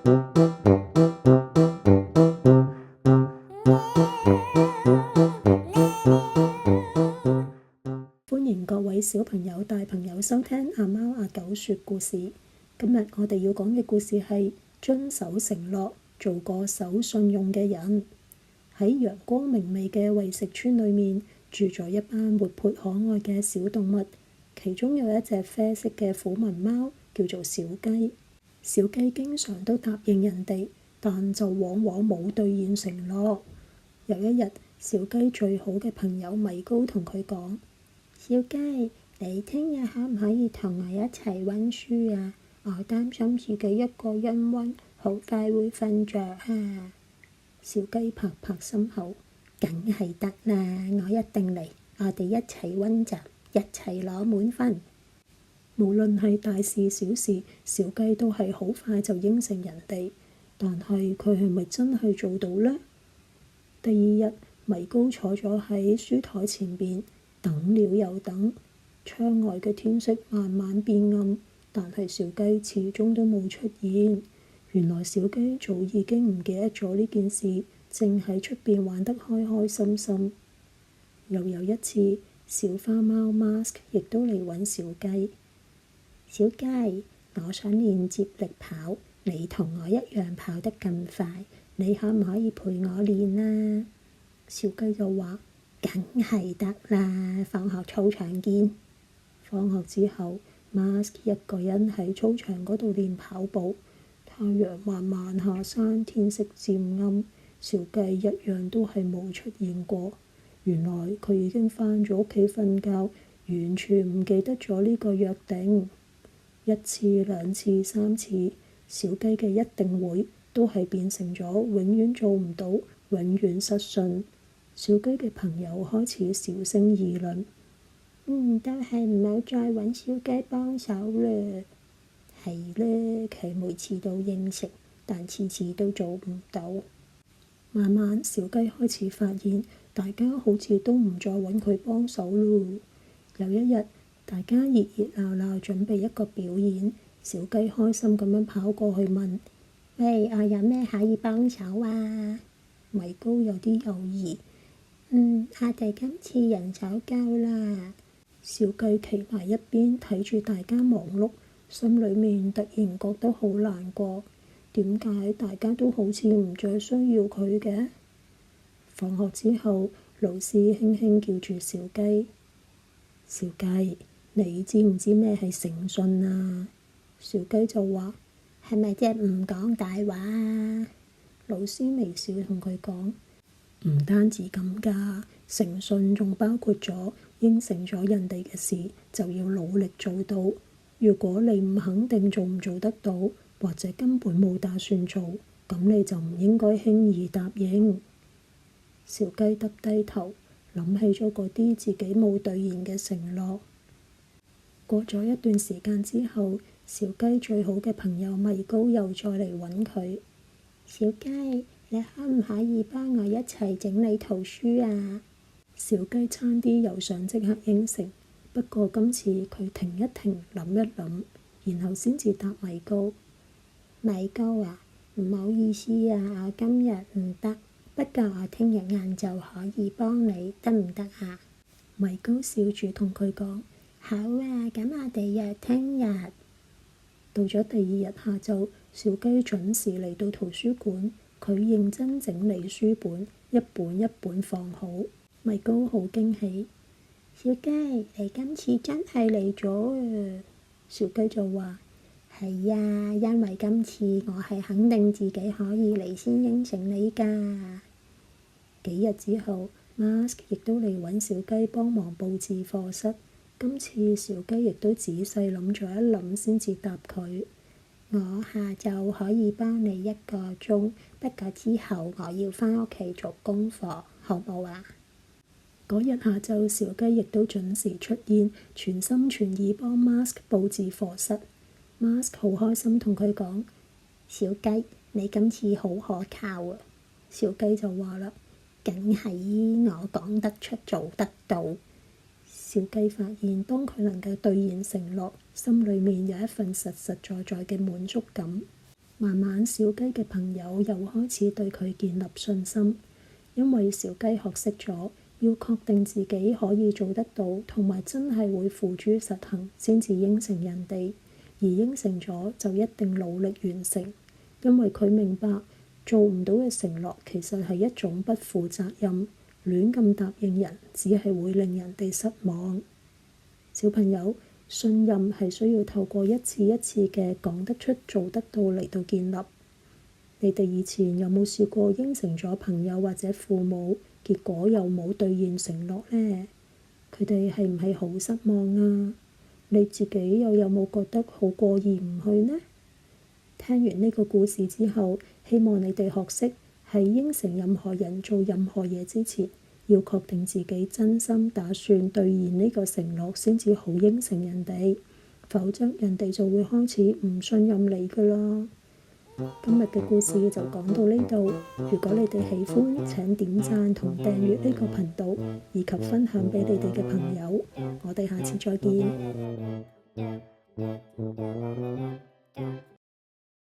歡迎各位小朋友、大朋友收聽阿貓阿狗說故事。今日我哋要講嘅故事係遵守承諾，做個守信用嘅人。喺陽光明媚嘅餵食村裏面，住咗一班活潑可愛嘅小動物，其中有一隻啡色嘅虎紋貓，叫做小雞。小雞經常都答應人哋，但就往往冇兌現承諾。有一日，小雞最好嘅朋友米高同佢講：小雞，你聽日可唔可以同我一齊溫書啊？我擔心自己一個人溫，好快會瞓着啊！小雞拍拍心口，梗係得啦，我一定嚟，我哋一齊溫習，一齊攞滿分。無論係大事小事，小雞都係好快就應承人哋，但係佢係咪真係做到呢？第二日，米高坐咗喺書台前邊，等了又等，窗外嘅天色慢慢變暗，但係小雞始終都冇出現。原來小雞早已經唔記得咗呢件事，正喺出邊玩得開開心心。又有一次，小花貓 Mask 亦都嚟揾小雞。小雞，我想練接力跑，你同我一樣跑得咁快，你可唔可以陪我練啊？小雞就話：梗係得啦，放學操場見。放學之後，Mask 一個人喺操場嗰度練跑步。太陽慢慢下山，天色漸暗，小雞一樣都係冇出現過。原來佢已經返咗屋企瞓覺，完全唔記得咗呢個約定。一次、兩次、三次，小雞嘅一定會都係變成咗永遠做唔到，永遠失信。小雞嘅朋友開始小聲議論：都係唔好再揾小雞幫手啦。係呢，佢每次都應承，但次次都做唔到。慢慢，小雞開始發現，大家好似都唔再揾佢幫手咯。有一日，大家熱熱鬧鬧準備一個表演，小雞開心咁樣跑過去問：喂，我有咩可以幫手啊？米高有啲猶豫：我哋今次人手夠啦。小雞企埋一邊睇住大家忙碌，心裏面突然覺得好難過。點解大家都好似唔再需要佢嘅？放學之後，老師輕輕叫住小雞：小雞，你知唔知咩係誠信啊？小雞就話：係咪即係唔講大話啊？老師微笑同佢講：唔單止咁㗎，誠信仲包括咗應承咗人哋嘅事就要努力做到。如果你唔肯定做唔做得到，或者根本冇打算做，咁你就唔應該輕易答應。小雞耷低頭，諗起咗嗰啲自己冇兌現嘅承諾。過咗一段時間之後，小雞最好嘅朋友米高又再嚟揾佢。小雞，你可唔可以幫我一齊整理圖書啊？小雞差啲又想即刻應承，不過今次佢停一停，諗一諗，然後先至答米高。米高啊，唔好意思啊，我今日唔得，不過我聽日晏晝可以幫你，得唔得啊？米高笑住同佢講：好啊，咁我哋約聽日。到咗第二日下晝，小雞準時嚟到圖書館，佢認真整理書本，一本一本放好。米高好驚喜：小雞，你今次真係嚟咗啊！小雞就話：係啊，因為今次我係肯定自己可以嚟先應承你㗎。幾日之後，Mask 亦都嚟揾小雞幫忙佈置課室。今次小雞亦都仔細諗咗一諗先至答佢：我下晝可以幫你1個鐘，不過之後我要返屋企做功課，好冇啊？嗰日下晝，小雞亦都準時出現，全心全意幫 Mask 佈置課室。Mask 好開心同佢講：小雞，你今次好可靠啊！小雞就話啦：梗係我講得出做得到。小雞發現，當佢能夠兌現承諾，心裏面有一份實實在在嘅滿足感。慢慢小雞嘅朋友又開始對佢建立信心，因為小雞學識咗要確定自己可以做得到，同埋真係會付諸實行先至應承人哋，而應承咗就一定努力完成，因為佢明白做唔到嘅承諾其實係一種不負責任，亂咁答應人只係會令人哋失望。小朋友，信任係需要透過一次一次嘅講得出做得到嚟到建立。你哋以前有冇試過應承咗朋友或者父母，結果又冇兌現承諾呢？佢哋係唔係好失望啊？你自己又有冇覺得好過意唔去呢？聽完呢個故事之後，希望你哋學識喺應承任何人做任何嘢之前，要確定自己真心打算兌現呢個承諾先至好應承人哋，否則人哋就會開始唔信任你㗎啦。今日嘅故事就講到呢度，如果你哋喜歡，請點讚同訂閱呢個頻道，以及分享俾你哋嘅朋友。我哋下次再見。